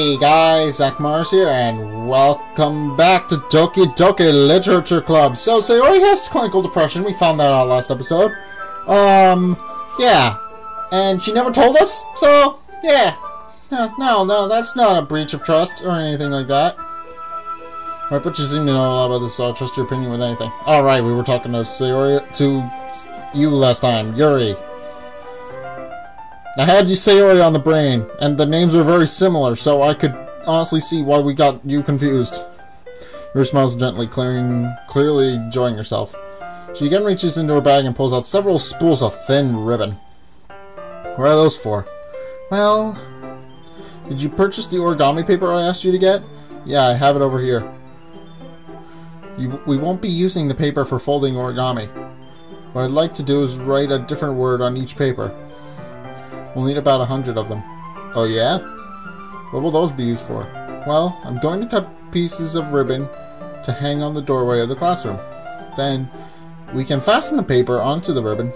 Hey guys, Zach Mars here, and welcome back to Doki Doki Literature Club. So, Sayori has clinical depression. We found that out last episode. Yeah. And she never told us, so, yeah. No, that's not a breach of trust or anything like that. Alright, but you seem to know a lot about this, so I'll trust your opinion with anything. Alright, we were talking to Sayori, to you last time, Yuri. I had Sayori on the brain, and the names are very similar, so I could honestly see why we got you confused. Yuri smiles gently, clearly enjoying herself. She again reaches into her bag and pulls out several spools of thin ribbon. What are those for? Well, did you purchase the origami paper I asked you to get? Yeah, I have it over here. We won't be using the paper for folding origami. What I'd like to do is write a different word on each paper. We'll need about 100 of them. Oh yeah? What will those be used for? Well, I'm going to cut pieces of ribbon to hang on the doorway of the classroom. Then, we can fasten the paper onto the ribbon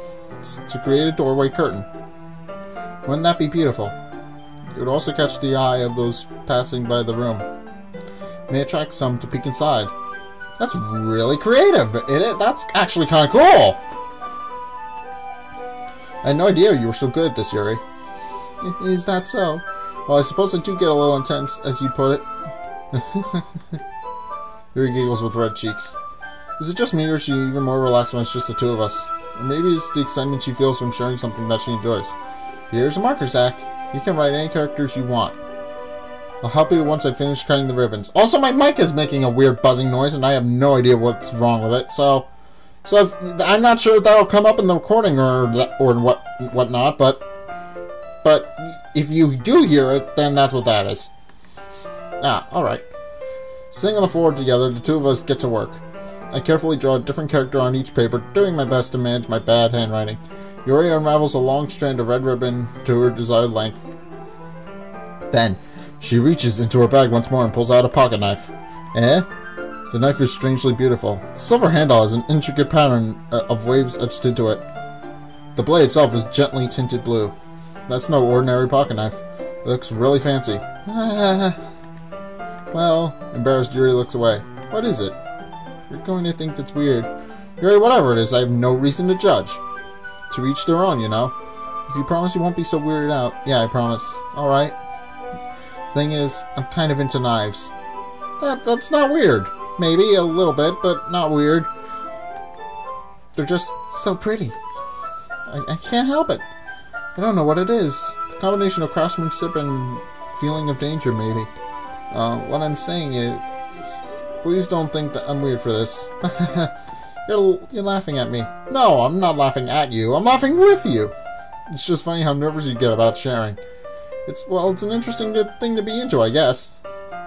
to create a doorway curtain. Wouldn't that be beautiful? It would also catch the eye of those passing by the room. May attract some to peek inside. That's really creative. That's actually kind of cool. I had no idea you were so good at this, Yuri. Is that so? Well, I suppose I do get a little intense, as you put it. Yuri giggles with red cheeks. Is it just me, or is she even more relaxed when it's just the two of us? Or maybe it's the excitement she feels from sharing something that she enjoys. Here's a marker, Zach. You can write any characters you want. I'll help you once I finish cutting the ribbons. Also, my mic is making a weird buzzing noise, and I have no idea what's wrong with it, so I'm not sure if that'll come up in the recording or whatnot, but if you do hear it, then that's what that is. Alright. Sitting on the floor together, the two of us get to work. I carefully draw a different character on each paper, doing my best to manage my bad handwriting. Yuri unravels a long strand of red ribbon to her desired length. Then, she reaches into her bag once more and pulls out a pocket knife. Eh? The knife is strangely beautiful. The silver handle has an intricate pattern of waves etched into it. The blade itself is gently tinted blue. That's no ordinary pocket knife. It looks really fancy. Well, embarrassed, Yuri looks away. What is it? You're going to think that's weird. Yuri, whatever it is, I have no reason to judge. To each their own, you know. If you promise you won't be so weirded out. Yeah, I promise. Alright. Thing is, I'm kind of into knives. That's not weird. Maybe a little bit, but not weird. They're just so pretty. I can't help it. I don't know what it is. The combination of craftsmanship and feeling of danger, maybe. What I'm saying is, please don't think that I'm weird for this. You're laughing at me. No, I'm not laughing at you. I'm laughing with you. It's just funny how nervous you get about sharing. It's an interesting thing to be into, I guess.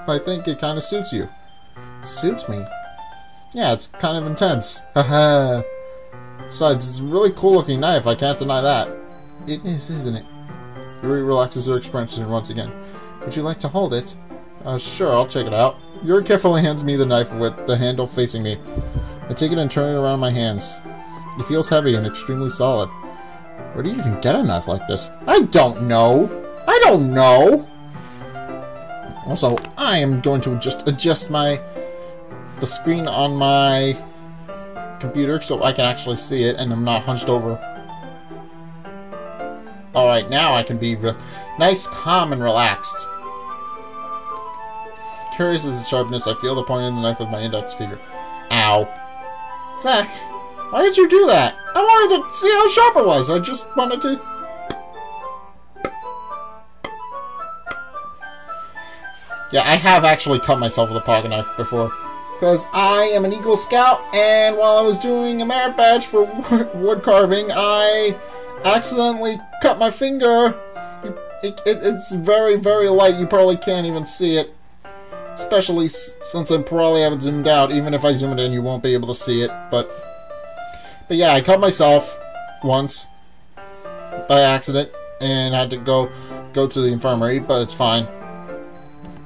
I think it kind of suits you. Suits me? Yeah, it's kind of intense. Haha. Besides, it's a really cool looking knife, I can't deny that. It is, isn't it? Yuri relaxes her expression once again. Would you like to hold it? Sure, I'll check it out. Yuri carefully hands me the knife with the handle facing me. I take it and turn it around my hands. It feels heavy and extremely solid. Where do you even get a knife like this? I don't know! I don't know! Also, I am going to just adjust the screen on my computer so I can actually see it and I'm not hunched over. Alright, now I can be nice, calm, and relaxed. Curious as its sharpness, I feel the point of the knife with my index finger. Ow. Zach, why did you do that? I wanted to see how sharp it was. I just wanted to... Yeah, I have actually cut myself with a pocket knife before. Because I am an Eagle Scout, and while I was doing a merit badge for wood carving, I accidentally cut my finger. It's very, very light. You probably can't even see it. Especially since I probably haven't zoomed out. Even if I zoom it in, you won't be able to see it. But yeah, I cut myself once by accident, and had to go to the infirmary, but it's fine.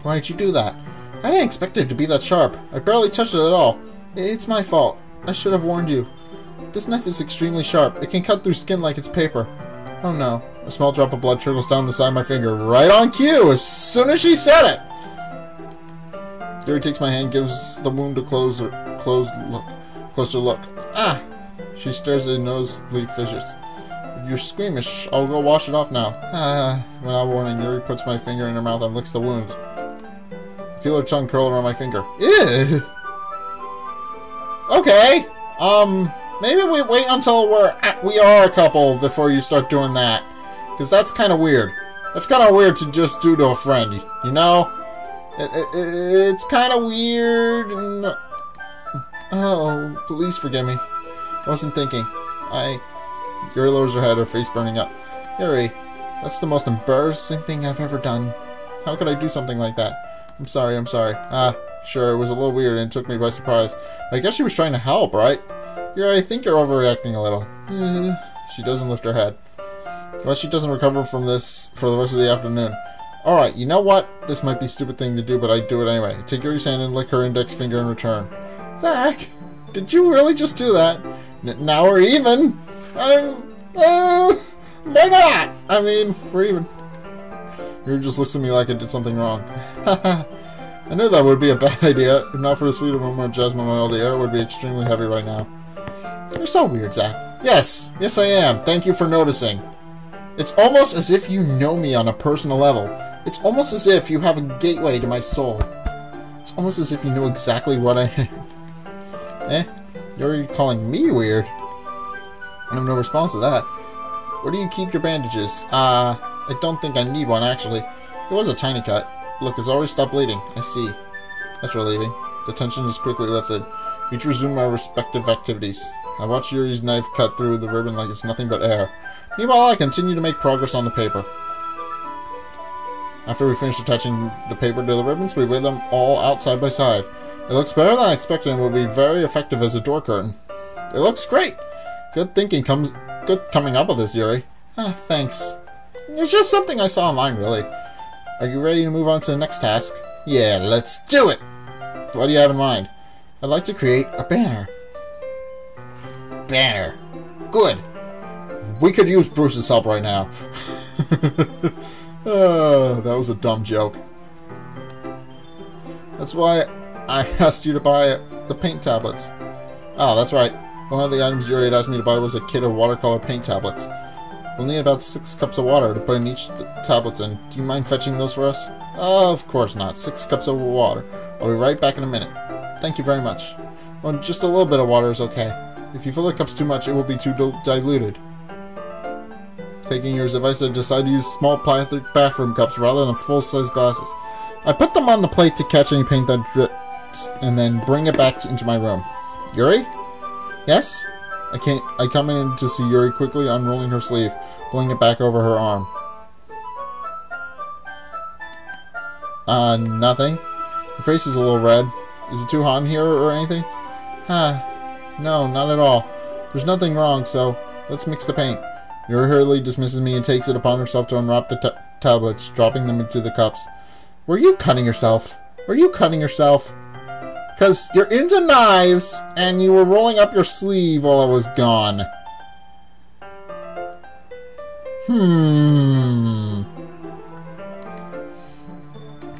Why did you do that? I didn't expect it to be that sharp. I barely touched it at all. It's my fault. I should have warned you. This knife is extremely sharp. It can cut through skin like it's paper. Oh no. A small drop of blood trickles down the side of my finger. Right on cue, as soon as she said it! Yuri takes my hand, gives the wound a closer look. Ah! She stares at her nosebleed fidgets. If you're squeamish, I'll go wash it off now. Ah! Without warning, Yuri puts my finger in her mouth and licks the wound. I feel her tongue curl around my finger. Ew! Okay! Maybe we wait until we are a couple before you start doing that. Because that's kind of weird. That's kind of weird to just do to a friend, you know? It's kind of weird. And... Oh, please forgive me. I wasn't thinking. Yuri lowers her head, her face burning up. Yuri, that's the most embarrassing thing I've ever done. How could I do something like that? I'm sorry. Ah, sure, it was a little weird and it took me by surprise. I guess she was trying to help, right? Yuri, I think you're overreacting a little. She doesn't lift her head. Well, she doesn't recover from this for the rest of the afternoon. Alright, you know what? This might be a stupid thing to do, but I do it anyway. Take Yuri's hand and lick her index finger in return. Zach, did you really just do that? Now we're even. Why not? I mean, we're even. Yuri just looks at me like I did something wrong. I knew that would be a bad idea. If not for the sweet aroma of jasmine oil, the air would be extremely heavy right now. You're so weird, Zach. Yes, I am. Thank you for noticing. It's almost as if you know me on a personal level. It's almost as if you have a gateway to my soul. It's almost as if you know exactly what I am. You're calling me weird? I have no response to that. Where do you keep your bandages? I don't think I need one, actually. It was a tiny cut. Look, it's already stopped bleeding. I see. That's relieving. The tension is quickly lifted. We each resume our respective activities. I watch Yuri's knife cut through the ribbon like it's nothing but air. Meanwhile, I continue to make progress on the paper. After we finish attaching the paper to the ribbons, we weigh them all out side by side. It looks better than I expected and will be very effective as a door curtain. It looks great! Good coming up with this, Yuri. Ah, thanks. It's just something I saw online, really. Are you ready to move on to the next task? Yeah, let's do it! What do you have in mind? I'd like to create a banner. Banner. Good. We could use Bruce's help right now. Oh, that was a dumb joke. That's why I asked you to buy the paint tablets. Oh, that's right. One of the items Yuri had asked me to buy was a kit of watercolor paint tablets. We'll need about 6 cups of water to put in each tablets in. Do you mind fetching those for us? Of course not. 6 cups of water. I'll be right back in a minute. Thank you very much. Oh, just a little bit of water is okay. If you fill the cups too much, it will be too diluted. Taking your advice, I decided to use small plastic bathroom cups rather than full-size glasses. I put them on the plate to catch any paint that drips, and then bring it back into my room. Yuri? Yes? I come in to see Yuri quickly unrolling her sleeve, pulling it back over her arm. Nothing. Your face is a little red. Is it too hot in here or anything? No, not at all. There's nothing wrong, so let's mix the paint. Yuri hurriedly dismisses me and takes it upon herself to unwrap the tablets, dropping them into the cups. Were you cutting yourself? Because you're into knives, and you were rolling up your sleeve while I was gone.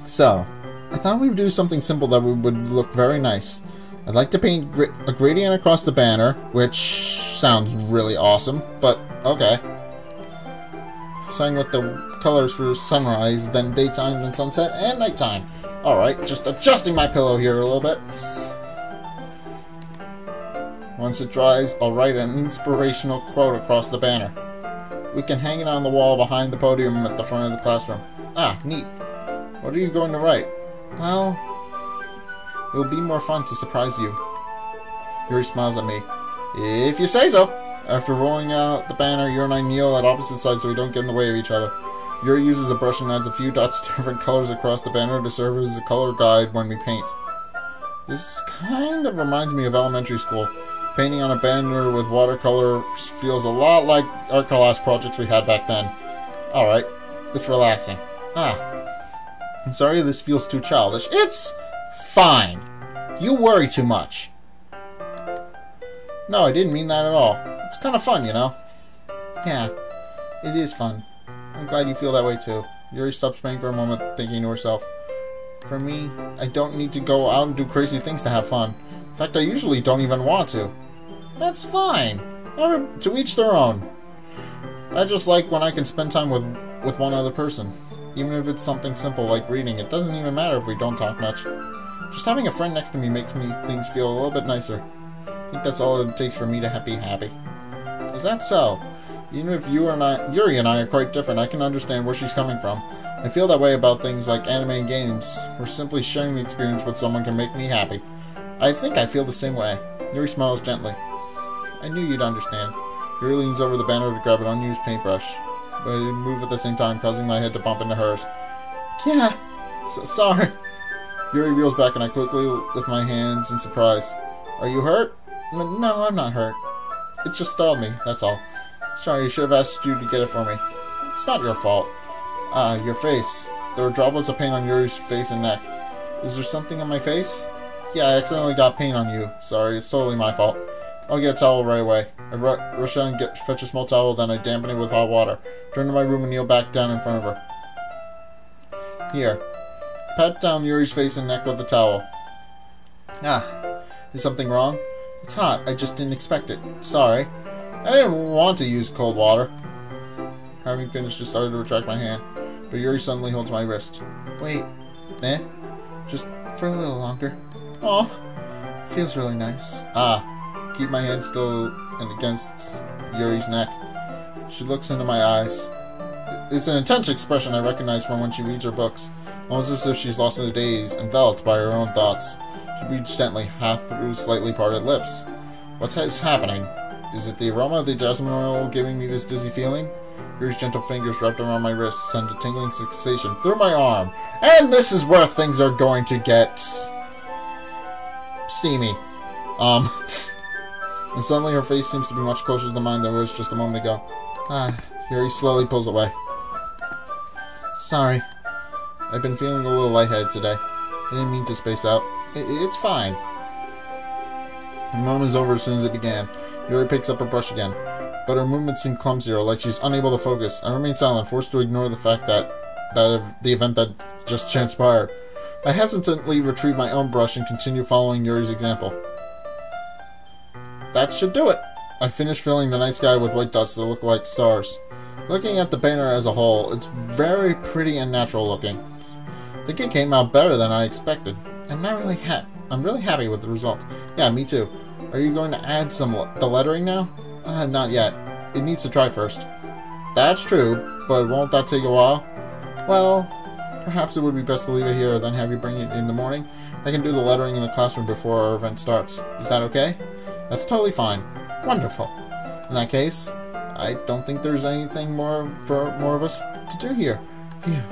So, I thought we would do something simple that would look very nice. I'd like to paint a gradient across the banner, which sounds really awesome, but okay. Starting with the colors for sunrise, then daytime, then sunset, and nighttime. Alright, just adjusting my pillow here a little bit. Once it dries, I'll write an inspirational quote across the banner. We can hang it on the wall behind the podium at the front of the classroom. Ah, neat. What are you going to write? Well, it'll be more fun to surprise you. Yuri smiles at me. If you say so. After rolling out the banner, Yuri and I kneel at opposite sides so we don't get in the way of each other. Yuri uses a brush and adds a few dots of different colors across the banner to serve as a color guide when we paint. This kind of reminds me of elementary school. Painting on a banner with watercolor feels a lot like art class projects we had back then. Alright, it's relaxing. I'm sorry this feels too childish. It's fine. You worry too much. No, I didn't mean that at all. It's kind of fun, you know? Yeah. It is fun. I'm glad you feel that way too. Yuri stops praying for a moment, thinking to herself. For me, I don't need to go out and do crazy things to have fun. In fact, I usually don't even want to. That's fine. To each their own. I just like when I can spend time with one other person. Even if it's something simple like reading, it doesn't even matter if we don't talk much. Just having a friend next to me makes things feel a little bit nicer. I think that's all it takes for me to be happy. Is that so? Even if Yuri and I are quite different, I can understand where she's coming from. I feel that way about things like anime and games, where simply sharing the experience with someone can make me happy. I think I feel the same way. Yuri smiles gently. I knew you'd understand. Yuri leans over the banner to grab an unused paintbrush, but I move at the same time, causing my head to bump into hers. Yeah, sorry. Yuri reels back and I quickly lift my hands in surprise. Are you hurt? No, I'm not hurt. It just startled me, that's all. Sorry, I should have asked you to get it for me. It's not your fault. Ah, your face. There were droplets of paint on Yuri's face and neck. Is there something on my face? Yeah, I accidentally got paint on you. Sorry, it's totally my fault. I'll get a towel right away. I rush out and fetch a small towel, then I dampen it with hot water. Turn to my room and kneel back down in front of her. Here. Pat down Yuri's face and neck with the towel. Ah, is something wrong? It's hot. I just didn't expect it. Sorry. I didn't want to use cold water. Having finished, I started to retract my hand, but Yuri suddenly holds my wrist. Wait. Just for a little longer. Aw. Feels really nice. Ah. Keep my hand still and against Yuri's neck. She looks into my eyes. It's an intense expression I recognize from when she reads her books, almost as if she's lost in a daze, enveloped by her own thoughts. She breathes gently, half through slightly parted lips. What's happening? Is it the aroma of the jasmine oil giving me this dizzy feeling? Yuri's gentle fingers wrapped around my wrist send a tingling sensation through my arm. And this is where things are going to get steamy. And suddenly her face seems to be much closer to mine than it was just a moment ago. Ah, Yuri slowly pulls away. Sorry. I've been feeling a little lightheaded today. I didn't mean to space out. It's fine. The moment is over as soon as it began. Yuri picks up her brush again, but her movements seem clumsier, like she's unable to focus. I remain silent, forced to ignore the fact that the event that just transpired. I hesitantly retrieve my own brush and continue following Yuri's example. That should do it. I finished filling the night sky with white dots that look like stars. Looking at the banner as a whole, it's very pretty and natural looking. I think it came out better than I expected. I'm really happy with the result. Yeah, me too. Are you going to add the lettering now? Not yet. It needs to dry first. That's true, but won't that take a while? Well, perhaps it would be best to leave it here, then have you bring it in the morning. I can do the lettering in the classroom before our event starts. Is that okay? That's totally fine. Wonderful. In that case, I don't think there's anything more of us to do here. Phew.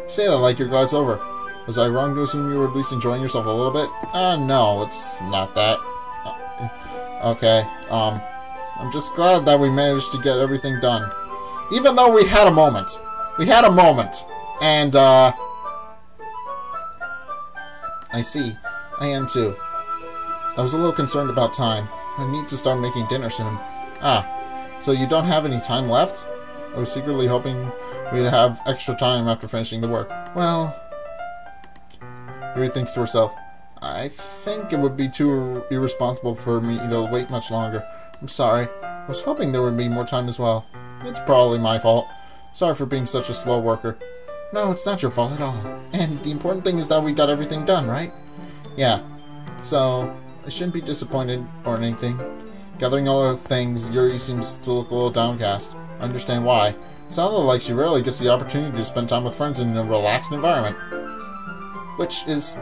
Say that like you're glad it's over. Was I wrong to assume you were at least enjoying yourself a little bit? No, it's not that. Okay, I'm just glad that we managed to get everything done. Even though we had a moment. We had a moment. And, I see. I am too. I was a little concerned about time. I need to start making dinner soon. Ah, so you don't have any time left? I was secretly hoping we'd have extra time after finishing the work. Well... Yuri thinks to herself, I think it would be too irresponsible for me to wait much longer. I'm sorry. I was hoping there would be more time as well. It's probably my fault. Sorry for being such a slow worker. No, it's not your fault at all. And the important thing is that we got everything done, right? Yeah. So, I shouldn't be disappointed or anything. Gathering all her things, Yuri seems to look a little downcast. I understand why. It sounded like she rarely gets the opportunity to spend time with friends in a relaxed environment. Which is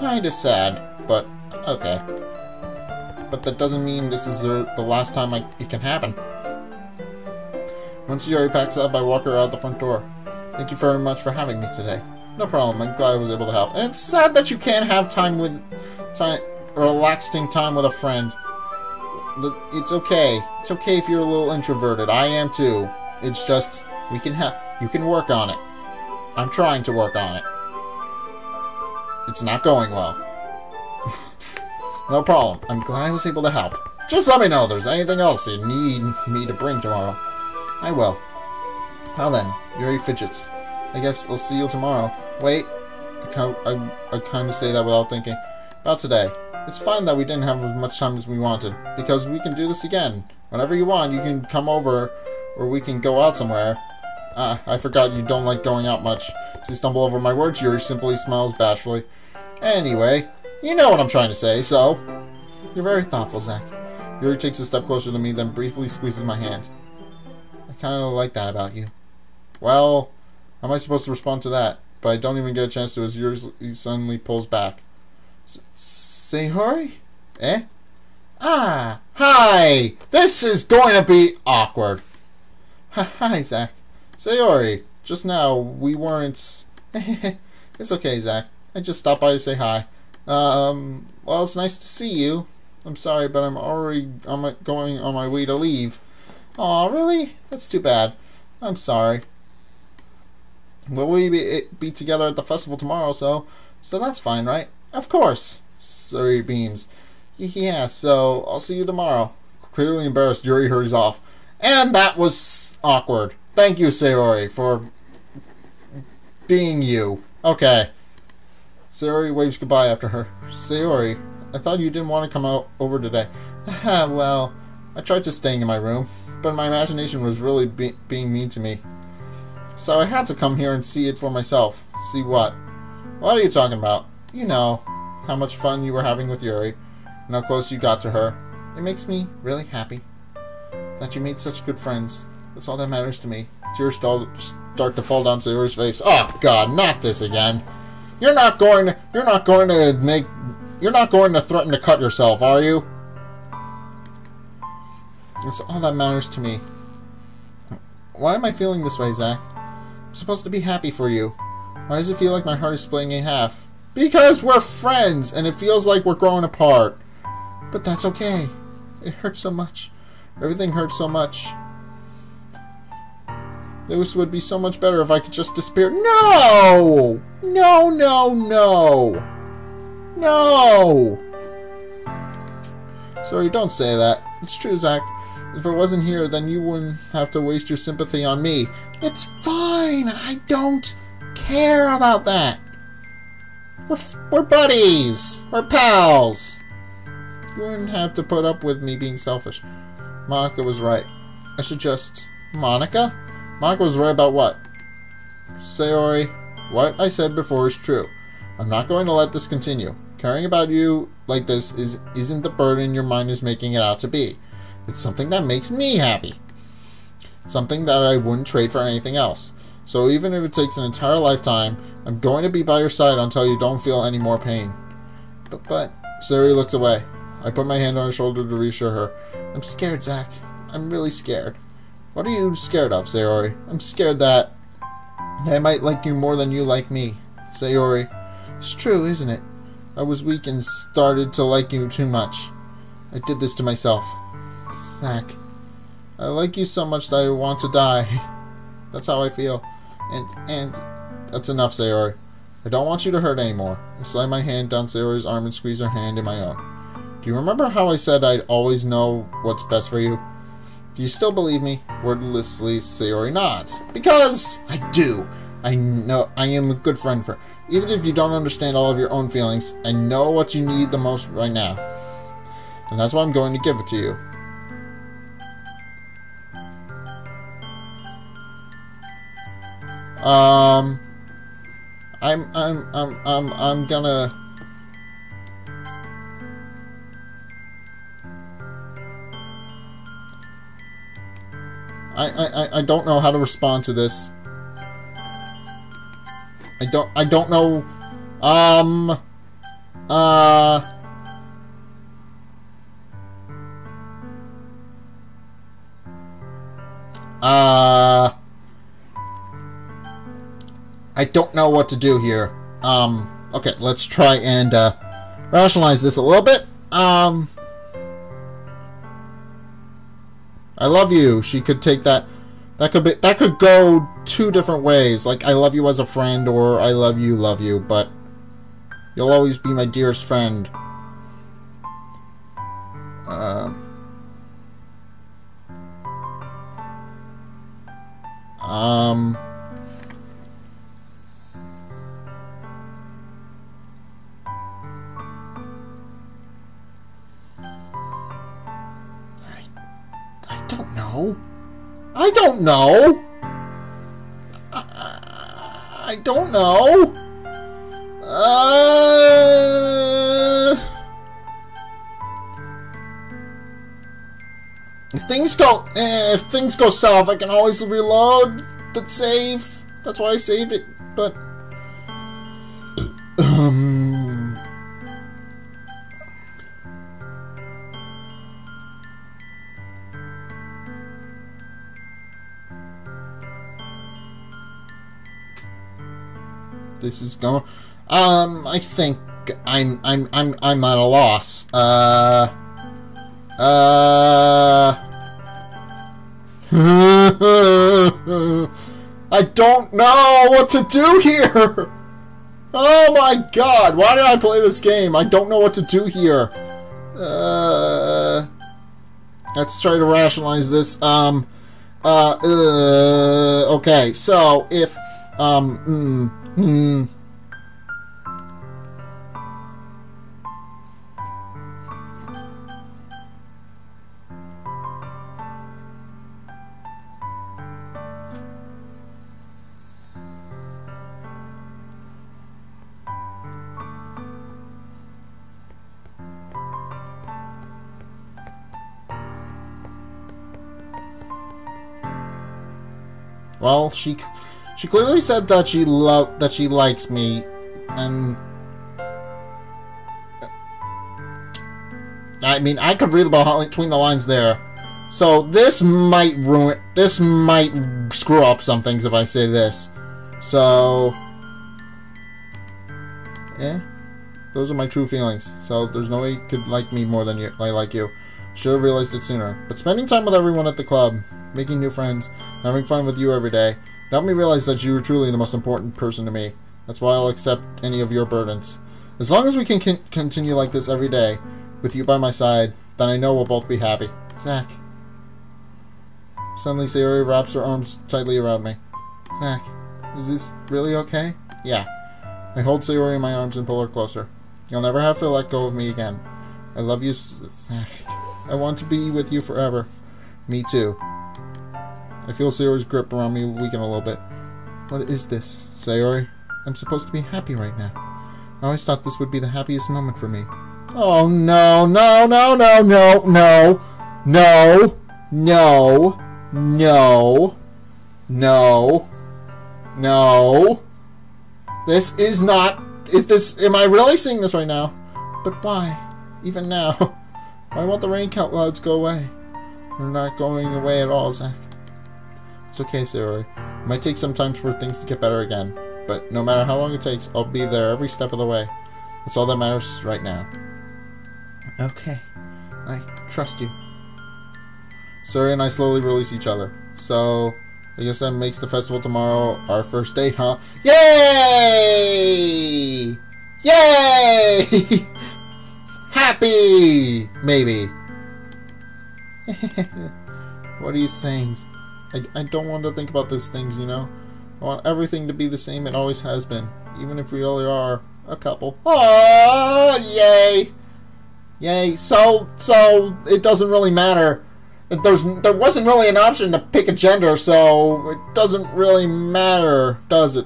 kinda sad, but okay. But that doesn't mean this is the last time it can happen. Once Yuri packs up, I walk her out the front door. Thank you very much for having me today. No problem, I'm glad I was able to help. And it's sad that you can't have relaxing time with a friend. It's okay. It's okay if you're a little introverted. I am too. It's just, you can work on it. I'm trying to work on it. It's not going well. No problem. I'm glad I was able to help. Just let me know if there's anything else you need me to bring tomorrow. I will. Well then, Yuri fidgets. I guess I'll see you tomorrow. Wait. I kind of say that without thinking. About today. It's fine that we didn't have as much time as we wanted, because we can do this again. Whenever you want, you can come over, or we can go out somewhere. I forgot you don't like going out much. As you stumble over my words, Yuri simply smiles bashfully. Anyway, you know what I'm trying to say, so... You're very thoughtful, Zack. Yuri takes a step closer to me, then briefly squeezes my hand. I kind of like that about you. Well, how am I supposed to respond to that? But I don't even get a chance to as Yuri suddenly pulls back. Sayori? Eh? Ah! Hi! This is going to be awkward. Hi, Zack. Sayori. Just now, we weren't... It's okay, Zack. I just stopped by to say hi. Well, it's nice to see you. I'm sorry, but I'm already going on my way to leave. Aw, really? That's too bad. I'm sorry. Will we be together at the festival tomorrow, so that's fine, right? Of course. Sayori beams. Yeah, so I'll see you tomorrow. Clearly embarrassed, Yuri hurries off. And that was awkward. Thank you, Sayori, for being you. Okay. Sayori waves goodbye after her. Sayori, I thought you didn't want to come over today. Well, I tried just staying in my room, but my imagination was really being mean to me. So I had to come here and see it for myself. See what? What are you talking about? You know, how much fun you were having with Yuri, and how close you got to her. It makes me really happy that you made such good friends. That's all that matters to me. Tears start to fall down Sayori's face. Oh God, not this again. You're not going to threaten to cut yourself, are you? It's all that matters to me. Why am I feeling this way, Zack? I'm supposed to be happy for you. Why does it feel like my heart is splitting in half? Because we're friends, and it feels like we're growing apart. But that's okay. It hurts so much. Everything hurts so much. This would be so much better if I could just disappear. No! No, no, no! No! Sorry, don't say that. It's true, Zack. If I wasn't here, then you wouldn't have to waste your sympathy on me. It's fine! I don't care about that! We're buddies! We're pals! You wouldn't have to put up with me being selfish. Monica was right. I should just... Monica? Monica was right about what? Sayori, what I said before is true. I'm not going to let this continue. Caring about you like this isn't the burden your mind is making it out to be. It's something that makes me happy. Something that I wouldn't trade for anything else. So even if it takes an entire lifetime, I'm going to be by your side until you don't feel any more pain. But Sayori looks away. I put my hand on her shoulder to reassure her. I'm scared, Zack. I'm really scared. What are you scared of, Sayori? I'm scared that I might like you more than you like me. Sayori, it's true, isn't it? I was weak and started to like you too much. I did this to myself. Zack, I like you so much that I want to die. That's how I feel. And that's enough, Sayori. I don't want you to hurt anymore. I slide my hand down Sayori's arm and squeeze her hand in my own. Do you remember how I said I'd always know what's best for you? Do you still believe me? Wordlessly, Sayori nods. Because I do. I know I am a good friend for... Even if you don't understand all of your own feelings, I know what you need the most right now. And that's why I'm going to give it to you. I'm gonna... I don't know how to respond to this. I don't know. I don't know what to do here. Okay, let's try and rationalize this a little bit. I love you. She could take that. That could go two different ways. Like, I love you as a friend, or I love you, but you'll always be my dearest friend. I don't know. I don't know. I don't know. If things go south, I can always reload the save. That's why I saved it. But this is going. I think I'm at a loss. I don't know what to do here. Oh my god, why did I play this game? I don't know what to do here. Let's try to rationalize this. Okay, so if, well, she clearly said that she likes me, and I mean, I could read between the lines there. So this might screw up some things if I say this. So yeah, those are my true feelings. So there's no way you could like me more than I like you. Should have realized it sooner. But spending time with everyone at the club, making new friends, having fun with you every day, helped me realize that you are truly the most important person to me. That's why I'll accept any of your burdens. As long as we can continue like this every day, with you by my side, then I know we'll both be happy. Zack. Suddenly Sayori wraps her arms tightly around me. Zack, is this really okay? Yeah. I hold Sayori in my arms and pull her closer. You'll never have to let go of me again. I love you, Zack. I want to be with you forever. Me too. I feel Sayori's grip around me weaken a little bit. What is this, Sayori? I'm supposed to be happy right now. I always thought this would be the happiest moment for me. Oh no, no, no, no, no, no, no, no, no, no, no. This is not, am I really seeing this right now? But why? Even now? Why won't the rain clouds go away? They're not going away at all, Zack. It's okay, Sayori. It might take some time for things to get better again, but no matter how long it takes, I'll be there every step of the way. That's all that matters right now. Okay. I trust you. Sayori and I slowly release each other. So, I guess that makes the festival tomorrow our first date, huh? Yay! Yay! Happy! Maybe. What are you saying? I don't want to think about these things, you know? I want everything to be the same it always has been. Even if we really are a couple. Oh, yay! Yay. So it doesn't really matter. There wasn't really an option to pick a gender, so it doesn't really matter, does it?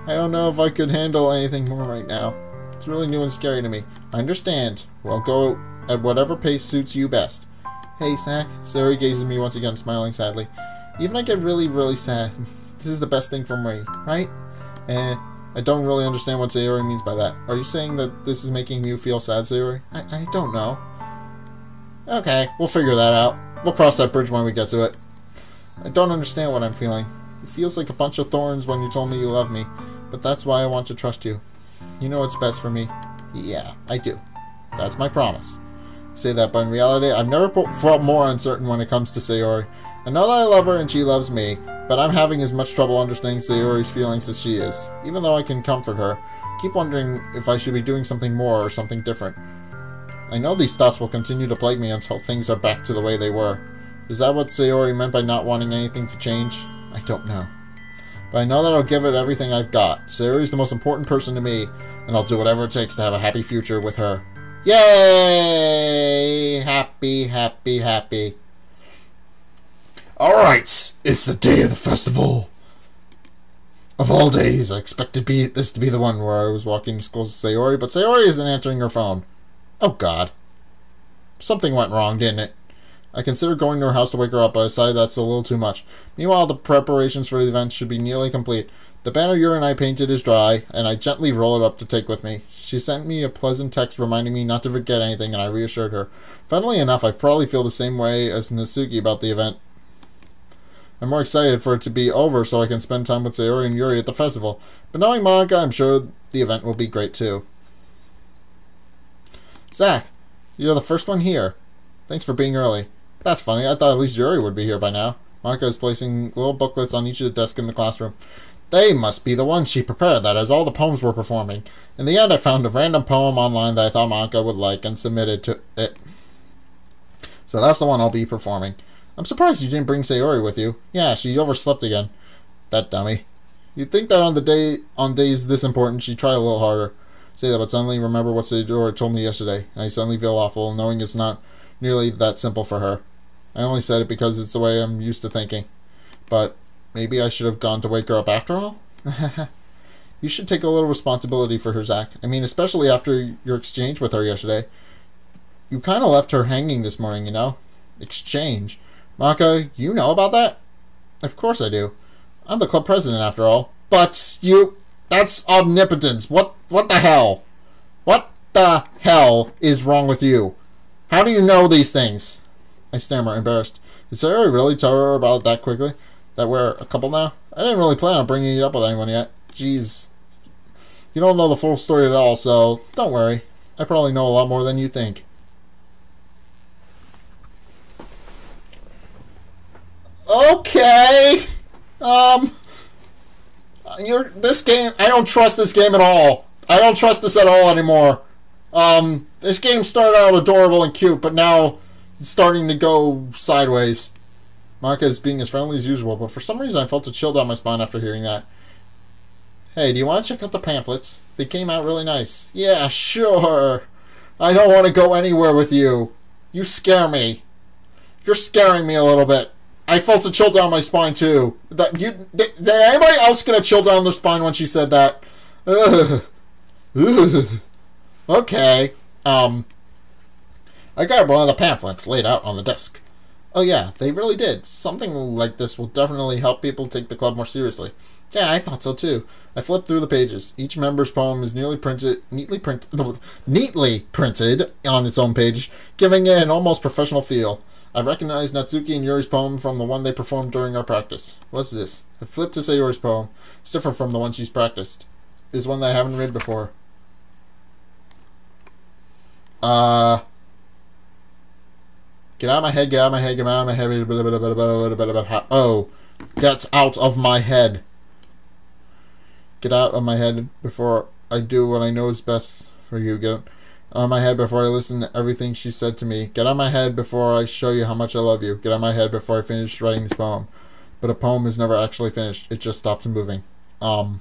I don't know if I could handle anything more right now. It's really new and scary to me. I understand. We'll go at whatever pace suits you best. Hey, Zack. Sayori gazes at me once again, smiling sadly. Even I get really, really sad. This is the best thing for me, right? I don't really understand what Sayori means by that. Are you saying that this is making you feel sad, Sayori? I don't know. Okay, we'll figure that out. We'll cross that bridge when we get to it. I don't understand what I'm feeling. It feels like a bunch of thorns when you told me you love me, but that's why I want to trust you. You know what's best for me. Yeah, I do. That's my promise. I say that, but in reality, I've never felt more uncertain when it comes to Sayori. I know that I love her and she loves me, but I'm having as much trouble understanding Sayori's feelings as she is. Even though I can comfort her, I keep wondering if I should be doing something more or something different. I know these thoughts will continue to plague me until things are back to the way they were. Is that what Sayori meant by not wanting anything to change? I don't know. But I know that I'll give it everything I've got. Sayori's the most important person to me, and I'll do whatever it takes to have a happy future with her. Yay! Happy, happy, happy. Alright, it's the day of the festival. Of all days, I expected this to be the one where I was walking to school with Sayori, but Sayori isn't answering her phone. Oh god. Something went wrong, didn't it? I considered going to her house to wake her up, but I decided that's a little too much. Meanwhile, the preparations for the event should be nearly complete. The banner Yuri and I painted is dry, and I gently roll it up to take with me. She sent me a pleasant text reminding me not to forget anything, and I reassured her. Funnily enough, I probably feel the same way as Natsuki about the event. I'm more excited for it to be over so I can spend time with Sayori and Yuri at the festival. But knowing Monika, I'm sure the event will be great too. Zach, you're the first one here. Thanks for being early. That's funny, I thought at least Yuri would be here by now. Monika is placing little booklets on each of the desks in the classroom. They must be the ones she prepared that as all the poems were performing. In the end, I found a random poem online that I thought Monika would like and submitted to it. So that's the one I'll be performing. I'm surprised you didn't bring Sayori with you. Yeah, she overslept again. That dummy. You'd think that on days this important, she'd try a little harder. Say that, but suddenly remember what Sayori told me yesterday. And I suddenly feel awful, knowing it's not nearly that simple for her. I only said it because it's the way I'm used to thinking. But maybe I should have gone to wake her up after all? You should take a little responsibility for her, Zach. I mean, especially after your exchange with her yesterday. You kind of left her hanging this morning, you know? Exchange. Monika, you know about that? Of course I do. I'm the club president, after all. But you... That's omnipotence. What the hell? What the hell is wrong with you? How do you know these things? I stammer, embarrassed. Did Sayori really tell her about it that quickly? That we're a couple now? I didn't really plan on bringing it up with anyone yet. Jeez. You don't know the full story at all, so don't worry. I probably know a lot more than you think. Okay. This game, I don't trust this game at all. I don't trust this at all anymore. This game started out adorable and cute, but now it's starting to go sideways. Monika is being as friendly as usual, but for some reason I felt a chill down my spine after hearing that. Hey, do you want to check out the pamphlets? They came out really nice. Yeah, sure. I don't want to go anywhere with you. You scare me. You're scaring me a little bit. I felt a chill down my spine too. Did anybody else get a chill down their spine when she said that? Ugh. Ugh. Okay. I grabbed one of the pamphlets laid out on the desk. Oh yeah, they really did. Something like this will definitely help people take the club more seriously. Yeah, I thought so too. I flipped through the pages. Each member's poem is neatly printed on its own page, giving it an almost professional feel. I recognized Natsuki and Yuri's poem from the one they performed during our practice. What's this? I flipped to Sayori's poem. It's different from the one she's practiced. It's one that I haven't read before. Get out of my head, get out of my head, get out of my head. Oh, get out of my head. Get out of my head before I do what I know is best for you. Get out of my head before I listen to everything she said to me. Get out of my head before I show you how much I love you. Get out of my head before I finish writing this poem. But a poem is never actually finished. It just stops moving. What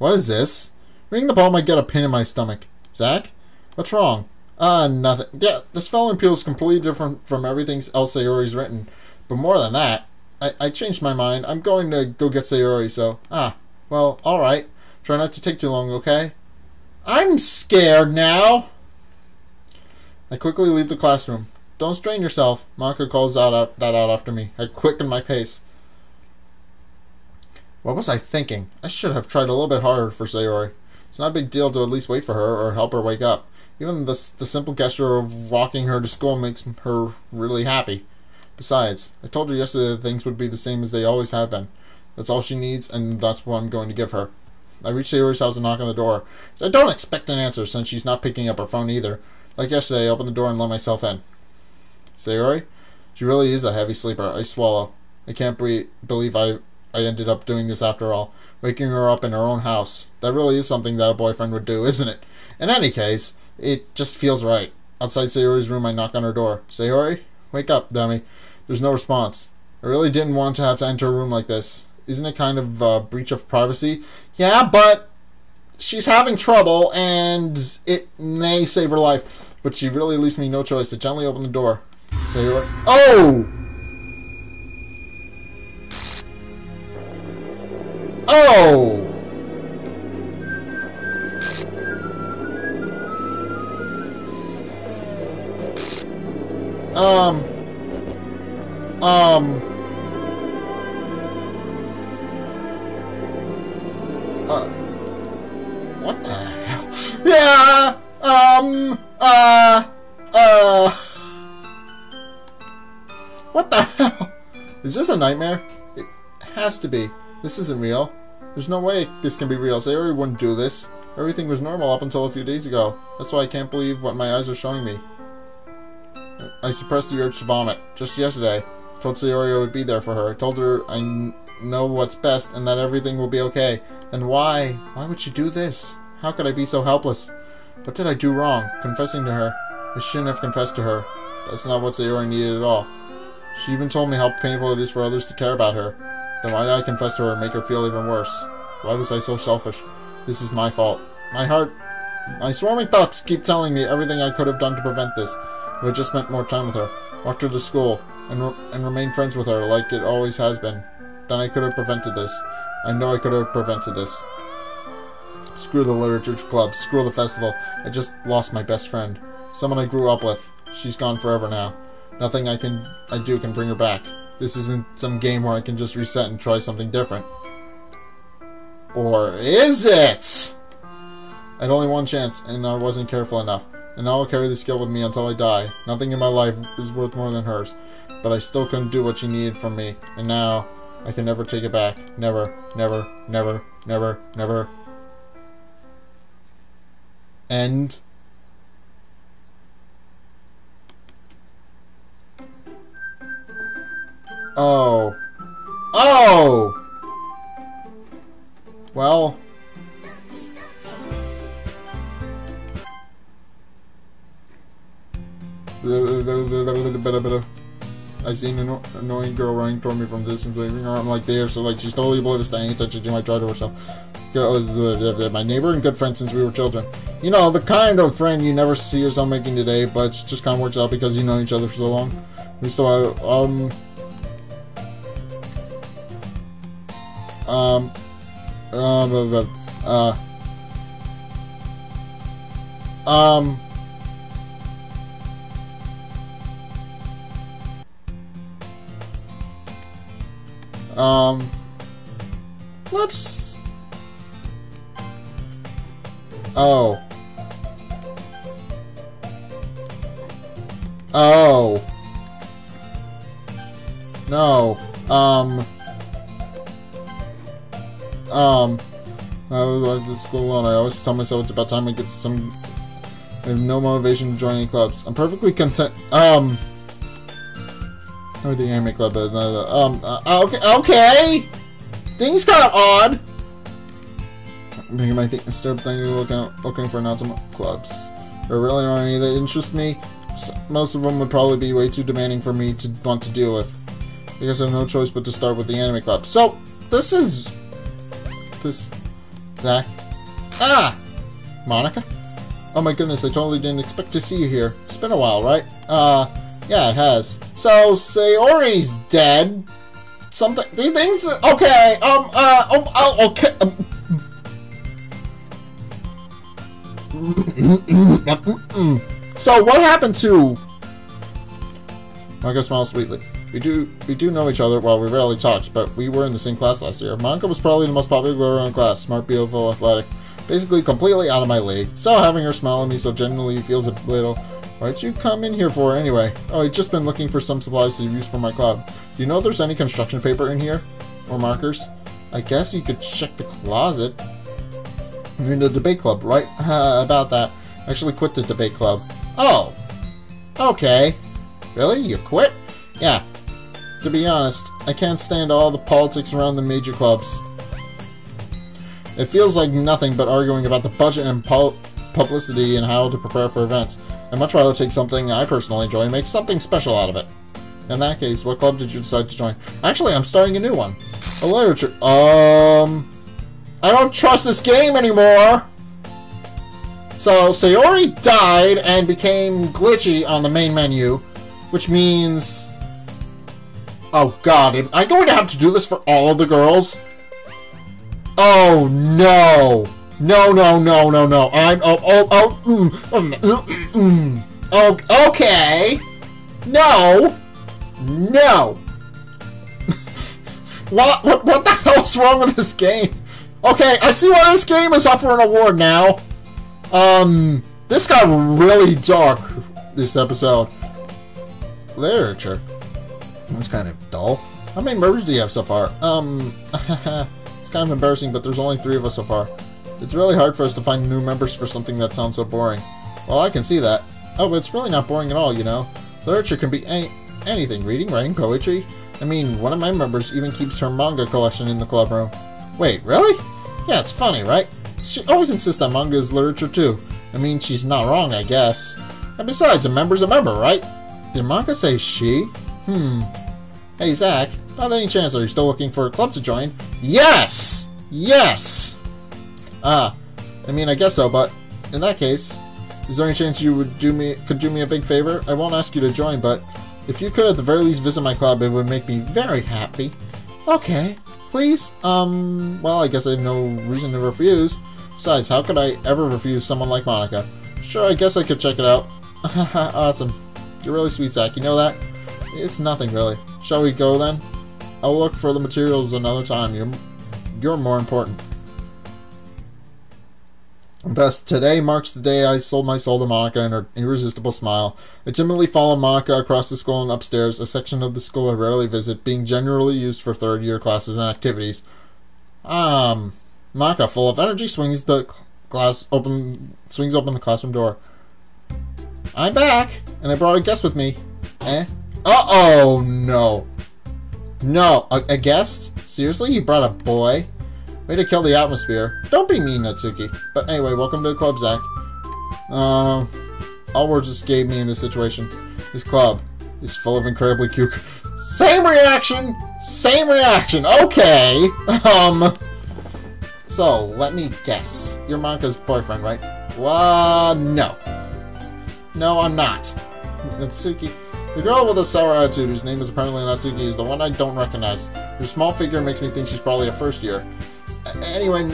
is this? Reading the poem, I get a pin in my stomach. Zach? What's wrong? Nothing. Yeah, this felon appeal is completely different from everything else Sayori's written. But more than that, I changed my mind. I'm going to go get Sayori, so... well, alright. Try not to take too long, okay? I'm scared now! I quickly leave the classroom. Don't strain yourself. Monika calls that out after me. I quicken my pace. What was I thinking? I should have tried a little bit harder for Sayori. It's not a big deal to at least wait for her or help her wake up. Even the simple gesture of walking her to school makes her really happy. Besides, I told her yesterday that things would be the same as they always have been. That's all she needs, and that's what I'm going to give her. I reach Sayori's house and knock on the door. I don't expect an answer since she's not picking up her phone either. Like yesterday, I open the door and let myself in. Sayori? She really is a heavy sleeper. I swallow. I can't believe I ended up doing this after all. Waking her up in her own house. That really is something that a boyfriend would do, isn't it? In any case, it just feels right. Outside Sayori's room, I knock on her door. Sayori? Wake up, dummy. There's no response. I really didn't want to have to enter a room like this. Isn't it kind of a breach of privacy? Yeah, but she's having trouble, and it may save her life. But she really leaves me no choice to gently open the door. So you're... Oh! Oh! What the hell? Yeah, what the hell? Is this a nightmare? It has to be. This isn't real. There's no way this can be real. Sayori wouldn't do this. Everything was normal up until a few days ago. That's why I can't believe what my eyes are showing me. I suppressed the urge to vomit. Just yesterday, I told Sayori I would be there for her. I told her I know what's best and that everything will be okay. Then why? Why would she do this? How could I be so helpless? What did I do wrong? Confessing to her. I shouldn't have confessed to her. That's not what Sayori needed at all. She even told me how painful it is for others to care about her. Then why did I confess to her and make her feel even worse? Why was I so selfish? This is my fault. My swarming thoughts keep telling me everything I could have done to prevent this. If I just spent more time with her, walked her to school, and remained friends with her like it always has been, then I could have prevented this. I know I could have prevented this. Screw the literature club. Screw the festival. I just lost my best friend. Someone I grew up with. She's gone forever now. Nothing I do can bring her back. This isn't some game where I can just reset and try something different. Or is it? I had only one chance, and I wasn't careful enough. And now I'll carry this guilt with me until I die. Nothing in my life is worth more than hers. But I still couldn't do what she needed from me. And now, I can never take it back. Never, never, never, never, never. End. Oh. Oh! Well... I seen an annoying girl running toward me from distance, waving her arm like there, so like she's totally oblivious to any attention she might draw to herself. Girl, my neighbor and good friend since we were children. You know, the kind of friend you never see yourself making today, but it just kind of works out because you know each other for so long. We still let's... Oh. Oh. No. I was at school alone. I always tell myself it's about time I get some... I have no motivation to join any clubs. I'm perfectly content... Oh, the anime club. Okay! Things got odd! Making my disturbed thing looking for announcement clubs. There really aren't any that interest me. Most of them would probably be way too demanding for me to want to deal with. I guess I have no choice but to start with the anime club. So, this is... Zach? Ah! Monica? Oh my goodness, I totally didn't expect to see you here. It's been a while, right? Yeah, it has. So, Sayori's dead. Something... These things... Okay, okay... So, what happened to... Monica smiles sweetly. We do know each other. Well, we rarely talked, but we were in the same class last year. Monica was probably the most popular girl in class. Smart, beautiful, athletic. Basically, completely out of my league. So, having her smile at me so genuinely feels a little... Why'd you come in here for anyway? Oh, I've just been looking for some supplies to use for my club. Do you know if there's any construction paper in here? Or markers? I guess you could check the closet. You're in the debate club, right? About that. I actually quit the debate club. Oh! Okay. Really? You quit? Yeah. To be honest, I can't stand all the politics around the major clubs. It feels like nothing but arguing about the budget and publicity and how to prepare for events. I'd much rather take something I personally enjoy and make something special out of it. In that case, what club did you decide to join? Actually, I'm starting a new one. A literature... I don't trust this game anymore! So, Sayori died and became glitchy on the main menu, which means... Oh god, am I going to have to do this for all of the girls? Oh no! No, no, no, no, no. Okay! No! No! What the hell's wrong with this game? Okay, I see why this game is up for an award now. This got really dark, this episode. Literature. That's kind of dull. How many members do you have so far? It's kind of embarrassing, but there's only 3 of us so far. It's really hard for us to find new members for something that sounds so boring. Well, I can see that. Oh, but it's really not boring at all, you know. Literature can be anything. Reading, writing, poetry. I mean, one of my members even keeps her manga collection in the club room. Wait, really? Yeah, it's funny, right? She always insists that manga is literature too. I mean, she's not wrong, I guess. And besides, a member's a member, right? Did manga say she? Hey, Zach, by any chance are you still looking for a club to join? Yes! Yes! I mean, I guess so, but in that case, is there any chance you could do me a big favor? I won't ask you to join, but if you could at the very least visit my club, it would make me very happy. Okay, please? Well, I guess I have no reason to refuse. Besides, how could I ever refuse someone like Monika? Sure, I guess I could check it out. Awesome. You're really sweet, Zach. You know that? It's nothing, really. Shall we go, then? I'll look for the materials another time. You're more important. Thus, today marks the day I sold my soul to Monika and her irresistible smile. I timidly followed Monika across the school and upstairs, a section of the school I rarely visit, being generally used for third-year classes and activities. Monika, full of energy, swings open the classroom door. I'm back, and I brought a guest with me. Uh-oh, no. No, a guest? Seriously? You brought a boy? Way to kill the atmosphere. Don't be mean, Natsuki. But anyway, welcome to the club, Zach. All words escape me in this situation. This club is full of incredibly cute... Same reaction! Same reaction! Okay! So, let me guess. You're Monika's boyfriend, right? No. No, I'm not. Natsuki... The girl with a sour attitude, whose name is apparently Natsuki, is the one I don't recognize. Her small figure makes me think she's probably a first year. Anyway,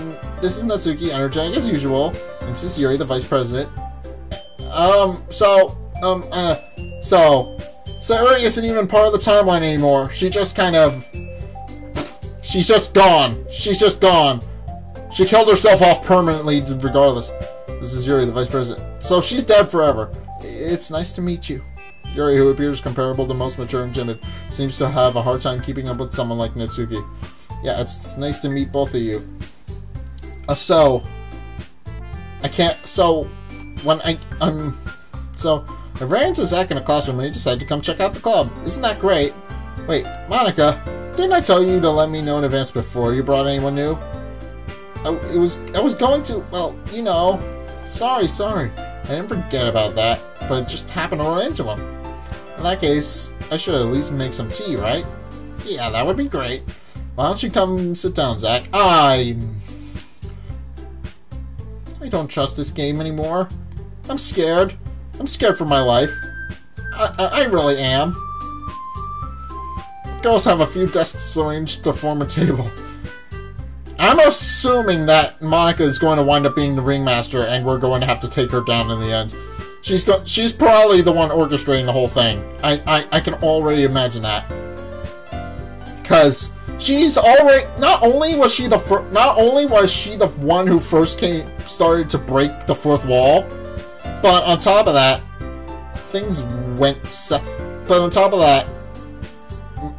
this is Natsuki, energetic as usual, and Sayori, the vice president. Sayori isn't even part of the timeline anymore. She's just gone. She's just gone. She killed herself off permanently, regardless. This is Yuri, the vice president. So she's dead forever. It's nice to meet you. Yuri, who appears comparable to most mature and timid, seems to have a hard time keeping up with someone like Natsuki. Yeah, it's nice to meet both of you. I ran into Zach in a classroom and he decided to come check out the club. Isn't that great? Wait, Monika, didn't I tell you to let me know in advance before you brought anyone new? I was going to, well, you know, sorry. I didn't forget about that, but it just happened to run into him. In that case, I should at least make some tea, right? Yeah, that would be great. Why don't you come sit down, Zach? I don't trust this game anymore. I'm scared. I'm scared for my life. I really am. Girls have a few desks arranged to form a table. I'm assuming that Monika is going to wind up being the ringmaster and we're going to have to take her down in the end. She's probably the one orchestrating the whole thing. I can already imagine that. Because she's already... Not only was she the one who first started to break the fourth wall, but on top of that, things went... But on top of that,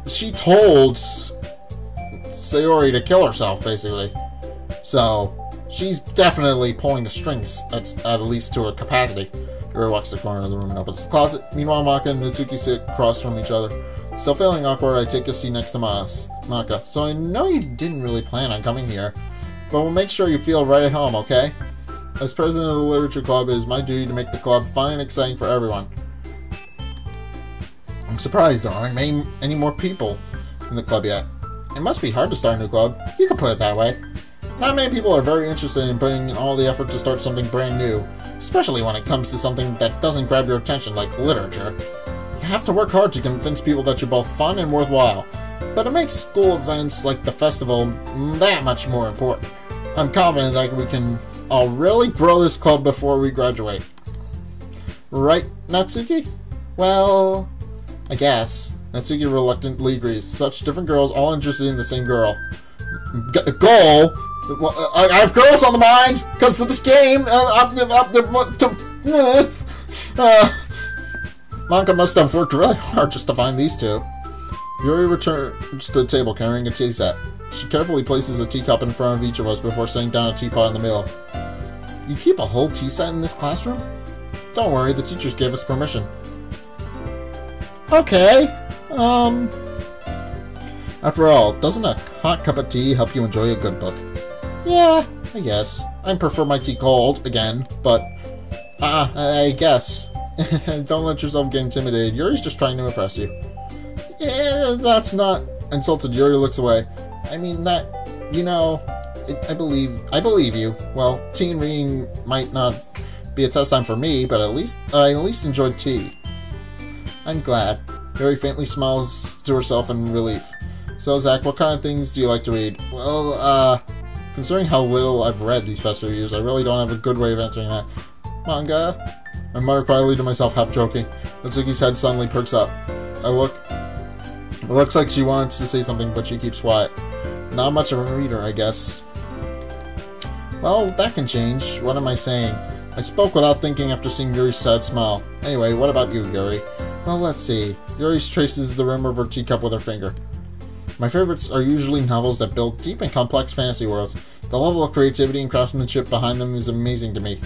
she told Sayori to kill herself, basically. So, she's definitely pulling the strings, at least to a capacity. Yuri walks to the corner of the room and opens the closet. Meanwhile, Monika and Natsuki sit across from each other. Still feeling awkward, I take a seat next to Monika. So I know you didn't really plan on coming here, but we'll make sure you feel right at home, okay? As president of the Literature Club, it is my duty to make the club fun and exciting for everyone. I'm surprised there aren't any more people in the club yet. It must be hard to start a new club. You could put it that way. Not many people are very interested in putting in all the effort to start something brand new, especially when it comes to something that doesn't grab your attention like literature. You have to work hard to convince people that you're both fun and worthwhile, but it makes school events like the festival that much more important. I'm confident that we can all really grow this club before we graduate. Right, Natsuki? Well, I guess. Natsuki reluctantly agrees. Such different girls, all interested in the same girl. Goal? Well, I have girls on the mind because of this game. Monka must have worked really hard just to find these two. Yuri returns to the table carrying a tea set. She carefully places a teacup in front of each of us before setting down a teapot in the middle. You keep a whole tea set in this classroom? Don't worry, the teachers gave us permission. Okay. After all, doesn't a hot cup of tea help you enjoy a good book? Yeah, I guess. I prefer my tea cold, again, but... I guess. Don't let yourself get intimidated. Yuri's just trying to impress you. Yeah, that's not... Insulted, Yuri looks away. I mean, that... You know... I believe you. Well, tea and reading might not be a test time for me, but I at least enjoyed tea. I'm glad. Yuri faintly smiles to herself in relief. So, Zach, what kind of things do you like to read? Well, considering how little I've read these past few years, I really don't have a good way of answering that. Manga? I mutter quietly to myself, half joking. Natsuki's head suddenly perks up. I look. It looks like she wants to say something, but she keeps quiet. Not much of a reader, I guess. Well, that can change. What am I saying? I spoke without thinking after seeing Yuri's sad smile. Anyway, what about you, Yuri? Well, let's see. Yuri traces the rim of her teacup with her finger. My favorites are usually novels that build deep and complex fantasy worlds. The level of creativity and craftsmanship behind them is amazing to me.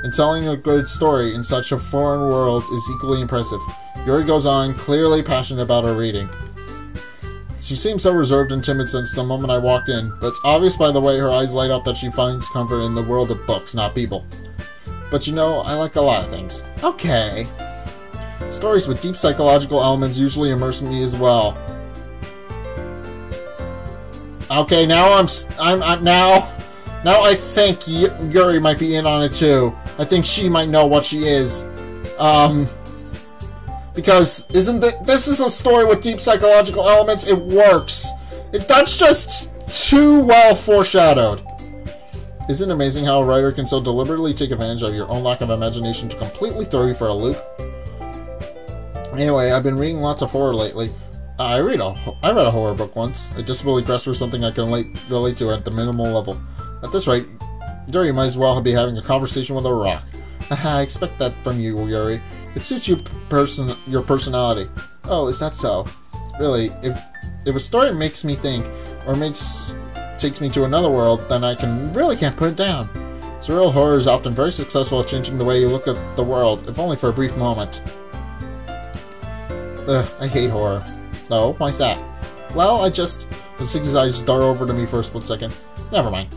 And telling a good story in such a foreign world is equally impressive. Yuri goes on, clearly passionate about her reading. She seems so reserved and timid since the moment I walked in, but it's obvious by the way her eyes light up that she finds comfort in the world of books, not people. But you know, I like a lot of things. Okay. Stories with deep psychological elements usually immerse me as well. Okay, now now I think Yuri might be in on it too. I think she might know what she is. Because this is a story with deep psychological elements. It works. That's just too well foreshadowed. Isn't it amazing how a writer can so deliberately take advantage of your own lack of imagination to completely throw you for a loop? Anyway, I've been reading lots of horror lately. I read a horror book once. A disability grasp for something I can relate to at the minimal level. At this rate, Yuri might as well be having a conversation with a rock. I expect that from you, Yuri. It suits your personality. Oh, is that so? Really, if a story makes me think, or takes me to another world, then I really can't put it down. Surreal horror is often very successful at changing the way you look at the world, if only for a brief moment. I hate horror. No, why's that? Well, Natsuki's eyes dart over to me for a split second. Never mind.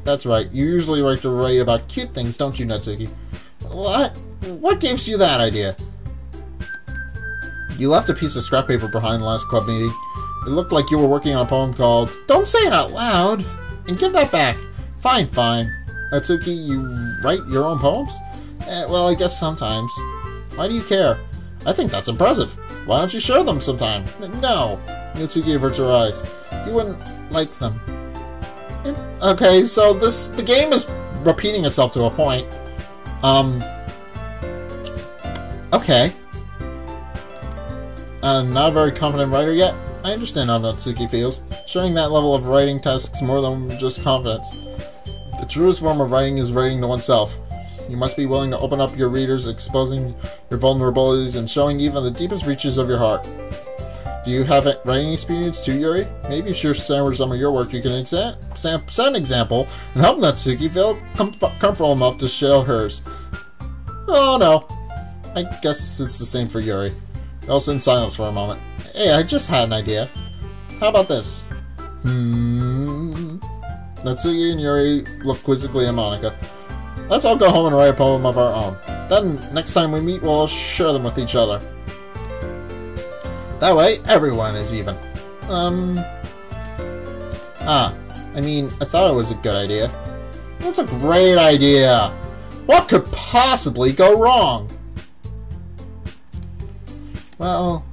That's right, you usually like to write about cute things, don't you, Natsuki? What? What gives you that idea? You left a piece of scrap paper behind the last club meeting. It looked like you were working on a poem called... Don't say it out loud! And give that back. Fine, fine. Natsuki, you write your own poems? Well, I guess sometimes. Why do you care? I think that's impressive. Why don't you share them sometime? No. Natsuki averts her eyes. You wouldn't like them. Okay, so the game is repeating itself to a point. Okay. Not a very confident writer yet? I understand how Natsuki feels. Sharing that level of writing tasks more than just confidence. The truest form of writing is writing to oneself. You must be willing to open up your readers, exposing your vulnerabilities, and showing even the deepest reaches of your heart. Do you have writing experience too, Yuri? Maybe if you share some of your work, you can set an example and help Natsuki feel comfortable enough to share hers. Oh no. I guess it's the same for Yuri. I'll sit in silence for a moment. Hey, I just had an idea. How about this? Natsuki and Yuri look quizzically at Monika. Let's all go home and write a poem of our own. Then, next time we meet, we'll all share them with each other. That way, everyone is even. I mean, I thought it was a good idea. That's a great idea! What could possibly go wrong? Well,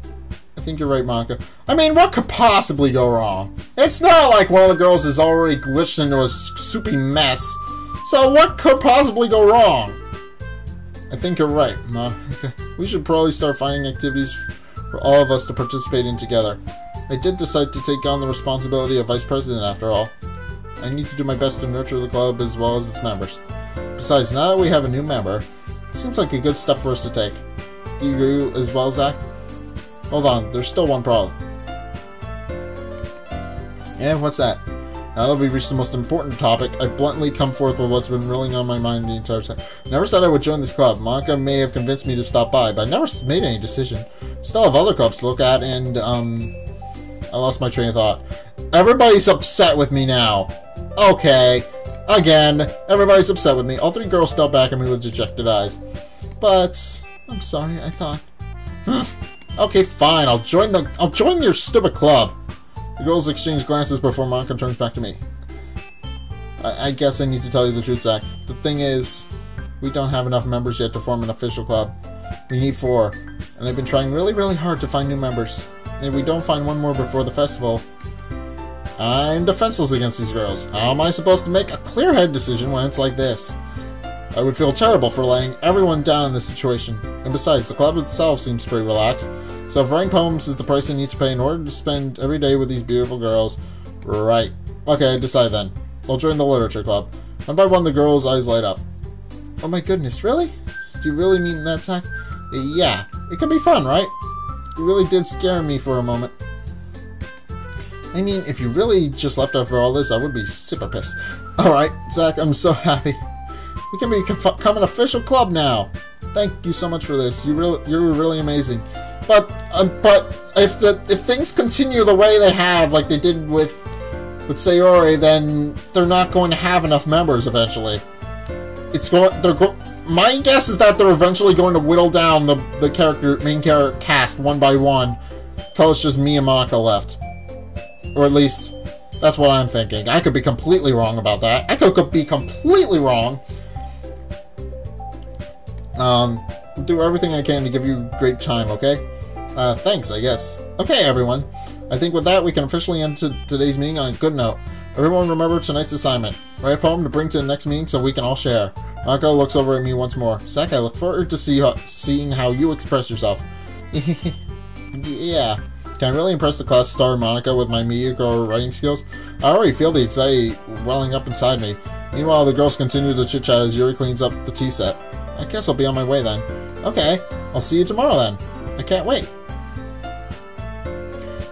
I think you're right, Monika. I mean, what could possibly go wrong? It's not like one of the girls is already glitched into a soupy mess. So what could possibly go wrong? I think you're right, Monika. We should probably start finding activities for all of us to participate in together. I did decide to take on the responsibility of vice president after all. I need to do my best to nurture the club as well as its members. Besides, now that we have a new member, it seems like a good step for us to take. Do you agree as well, Zack? Hold on, there's still one problem. And what's that? Now that we've reached the most important topic, I bluntly come forth with what's been rolling on my mind the entire time. I never said I would join this club. Monika may have convinced me to stop by, but I never made any decision. Still have other clubs to look at, and, I lost my train of thought. Everybody's upset with me now. Okay. Again, everybody's upset with me. All three girls stare back at me with dejected eyes. But, I'm sorry, I thought. Okay, fine, I'll join your stupid club. The girls exchange glances before Monika turns back to me. I guess I need to tell you the truth, Zack. The thing is, we don't have enough members yet to form an official club. We need 4, and I've been trying really, really hard to find new members. If we don't find one more before the festival, I'm defenseless against these girls. How am I supposed to make a clear-headed decision when it's like this? I would feel terrible for letting everyone down in this situation. And besides, the club itself seems pretty relaxed. So if writing poems is the price I need to pay in order to spend every day with these beautiful girls, right. Okay, decide then. I'll join the literature club. One by one, the girls' eyes light up. Oh my goodness, really? Do you really mean that, Zack? Yeah, it could be fun, right? You really did scare me for a moment. I mean, if you really just left after all this, I would be super pissed. Alright, Zack, I'm so happy. We can become an official club now. Thank you so much for this. You're really amazing. But if things continue the way they have, like they did with Sayori, then they're not going to have enough members eventually. My guess is that they're eventually going to whittle down the main character cast one by one, till it's just me and Monika left. Or at least, that's what I'm thinking. I could be completely wrong about that. I could be completely wrong. I'll do everything I can to give you a great time, okay? Thanks, I guess. Okay, everyone. I think with that, we can officially end today's meeting on a good note. Everyone remember tonight's assignment. Write a poem to bring to the next meeting so we can all share. Monika looks over at me once more. Zack, I look forward to seeing how you express yourself. Yeah. Can I really impress the class star Monika with my mediocre writing skills? I already feel the anxiety welling up inside me. Meanwhile, the girls continue to chit-chat as Yuri cleans up the tea set. I guess I'll be on my way then. Okay, I'll see you tomorrow then. I can't wait.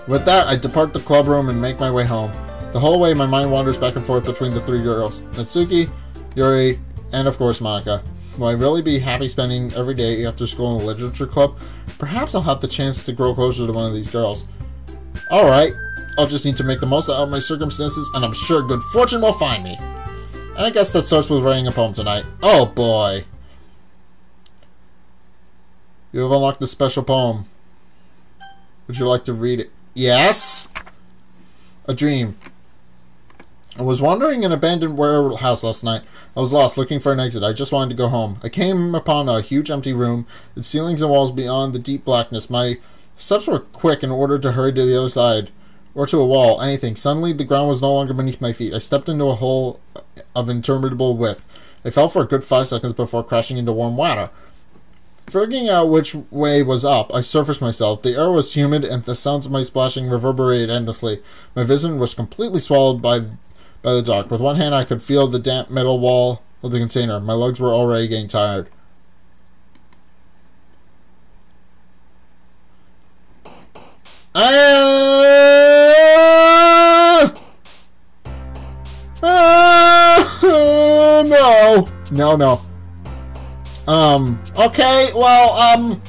With that, I depart the club room and make my way home. The whole way, my mind wanders back and forth between the 3 girls. Natsuki, Yuri, and of course Monika. Will I really be happy spending every day after school in the literature club? Perhaps I'll have the chance to grow closer to one of these girls. Alright, I'll just need to make the most out of my circumstances, and I'm sure good fortune will find me. And I guess that starts with writing a poem tonight. Oh boy. You have unlocked a special poem. Would you like to read it? Yes? A dream. I was wandering in an abandoned warehouse last night. I was lost, looking for an exit. I just wanted to go home. I came upon a huge empty room, its ceilings and walls beyond the deep blackness. My steps were quick in order to hurry to the other side, or to a wall, anything. Suddenly, the ground was no longer beneath my feet. I stepped into a hole of interminable width. I fell for a good 5 seconds before crashing into warm water. Figuring out which way was up, I surfaced myself. The air was humid, and the sounds of my splashing reverberated endlessly. My vision was completely swallowed by the dark. With one hand, I could feel the damp metal wall of the container. My legs were already getting tired. No. Okay, well,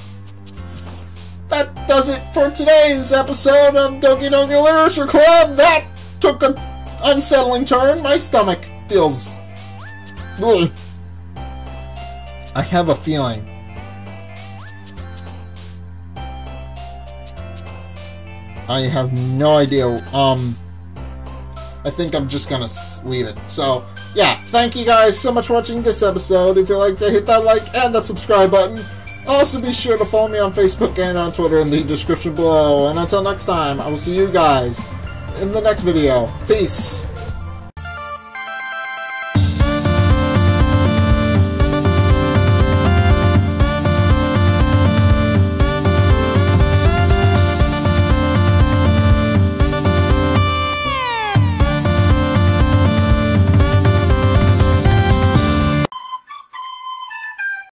that does it for today's episode of Doki Doki Literature Club. That took a unsettling turn. My stomach feels... Ugh. I have a feeling. I have no idea. I think I'm just gonna leave it. So, yeah, thank you guys so much for watching this episode. If you liked it, hit that like and that subscribe button. Also, be sure to follow me on Facebook and on Twitter in the description below. And until next time, I will see you guys in the next video. Peace!